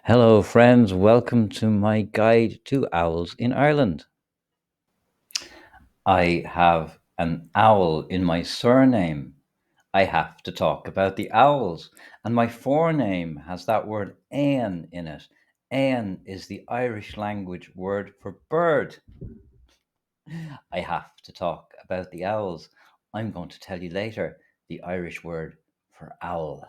Hello, friends. Welcome to my guide to owls in Ireland. I have an owl in my surname. I have to talk about the owls. And my forename has that word an in it. An is the Irish language word for bird. I have to talk about the owls. I'm going to tell you later the Irish word for owl.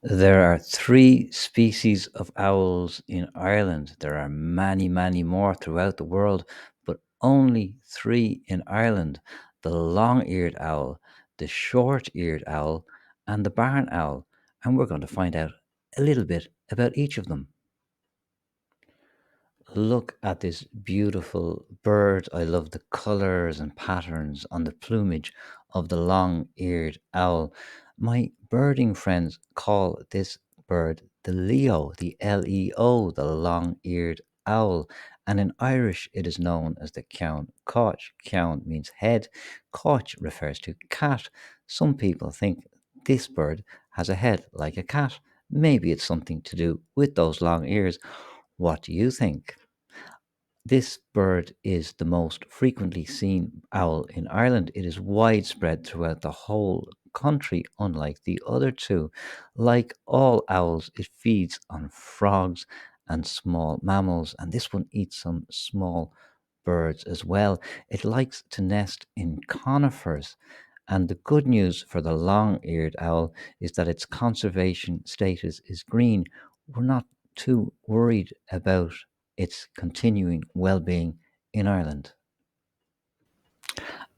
There are three species of owls in Ireland. There are many, many more throughout the world, but only three in Ireland: the long eared owl, the short eared owl, and the barn owl. And we're going to find out a little bit about each of them. Look at this beautiful bird. I love the colors and patterns on the plumage of the long eared owl. My birding friends call this bird the Leo, the Leo, the long eared owl. And in Irish, it is known as the ceann cáit. Ceann means head, cáit refers to cat. Some people think this bird has a head like a cat. Maybe it's something to do with those long ears. What do you think? This bird is the most frequently seen owl in Ireland. It is widespread throughout the whole country, unlike the other two. Like all owls, it feeds on frogs and small mammals, and this one eats some small birds as well. It likes to nest in conifers. And the good news for the long eared owl is that its conservation status is green. We're not too worried about its continuing well being in Ireland.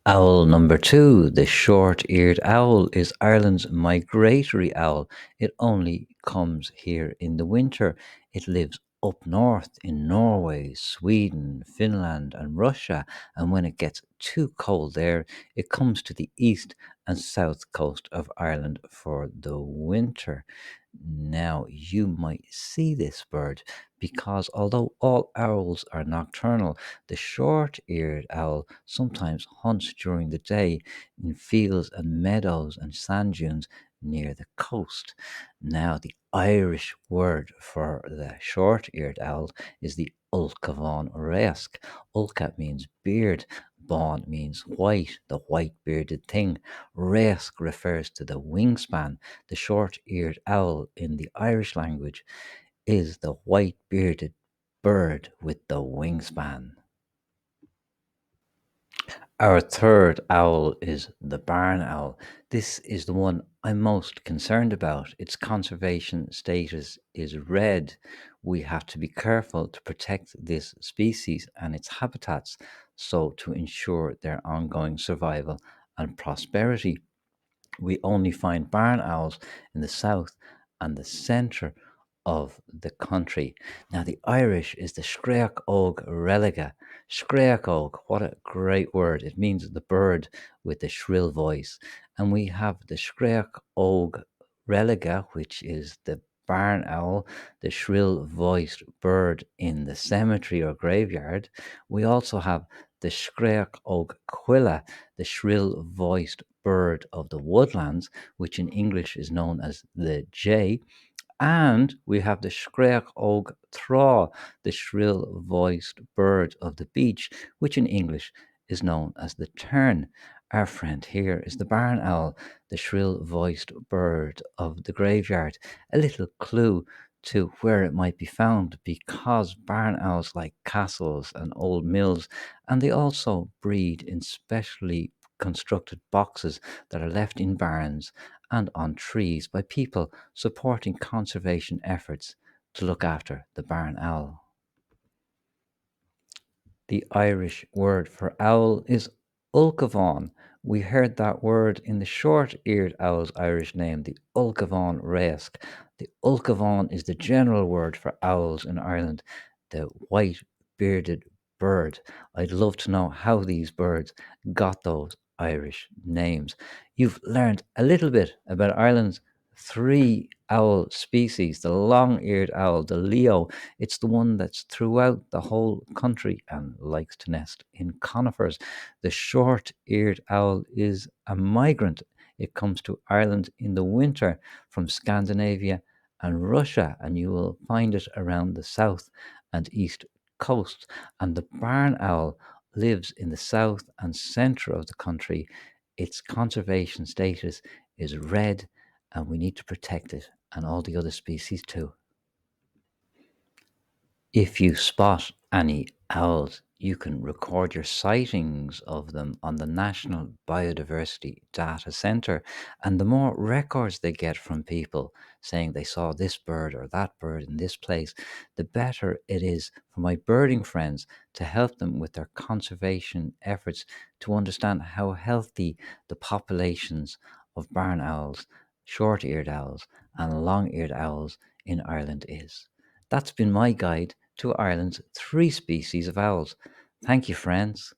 Owl number two, the short eared owl, is Ireland's migratory owl. It only comes here in the winter. It lives up north in Norway, Sweden, Finland, and Russia. And when it gets too cold there, it comes to the east and south coast of Ireland for the winter. Now, you might see this bird because although all owls are nocturnal, the short eared owl sometimes hunts during the day in fields and meadows and sand dunes near the coast. Now, the Irish word for the short eared owl is the Ulcavon Resk. Ulca means beard. Bawn means white, the white bearded thing. Resk refers to the wingspan. The short eared owl in the Irish language is the white bearded bird with the wingspan. Our third owl is the barn owl. This is the one I'm most concerned about. Its conservation status is red. We have to be careful to protect this species and its habitats so to ensure their ongoing survival and prosperity. We only find barn owls in the south and the centre of the country. Now, the Irish is the Screach Og Religa. Screach Og, what a great word. It means the bird with the shrill voice. And we have the Screach Og Religa, which is the barn owl, the shrill voiced bird in the cemetery or graveyard. We also have the Screach Og Quilla, the shrill voiced bird of the woodlands, which in English is known as the jay. And we have the Screach Og Thra, the shrill voiced bird of the beach, which in English is known as the tern. Our friend here is the barn owl, the shrill voiced bird of the graveyard. A little clue to where it might be found because barn owls like castles and old mills, and they also breed in specially constructed boxes that are left in barns and on trees by people supporting conservation efforts to look after the barn owl. The Irish word for owl is Ulcavon. We heard that word in the short eared owl's Irish name, the Ulcavon Resk. The Ulcavon is the general word for owls in Ireland, the white bearded bird. I'd love to know how these birds got those Irish names. You've learned a little bit about Ireland's three owl species: the long eared owl, the Leo. It's the one that's throughout the whole country and likes to nest in conifers. The short eared owl is a migrant. It comes to Ireland in the winter from Scandinavia and Russia, and you will find it around the south and east coast. And the barn owl lives in the south and center of the country. Its conservation status is red, and we need to protect it and all the other species too. If you spot any owls, you can record your sightings of them on the National Biodiversity Data Centre. And the more records they get from people saying they saw this bird or that bird in this place, the better it is for my birding friends to help them with their conservation efforts to understand how healthy the populations of barn owls, short eared owls, and long eared owls in Ireland is. That's been my guide to Ireland's three species of owls. Thank you, friends.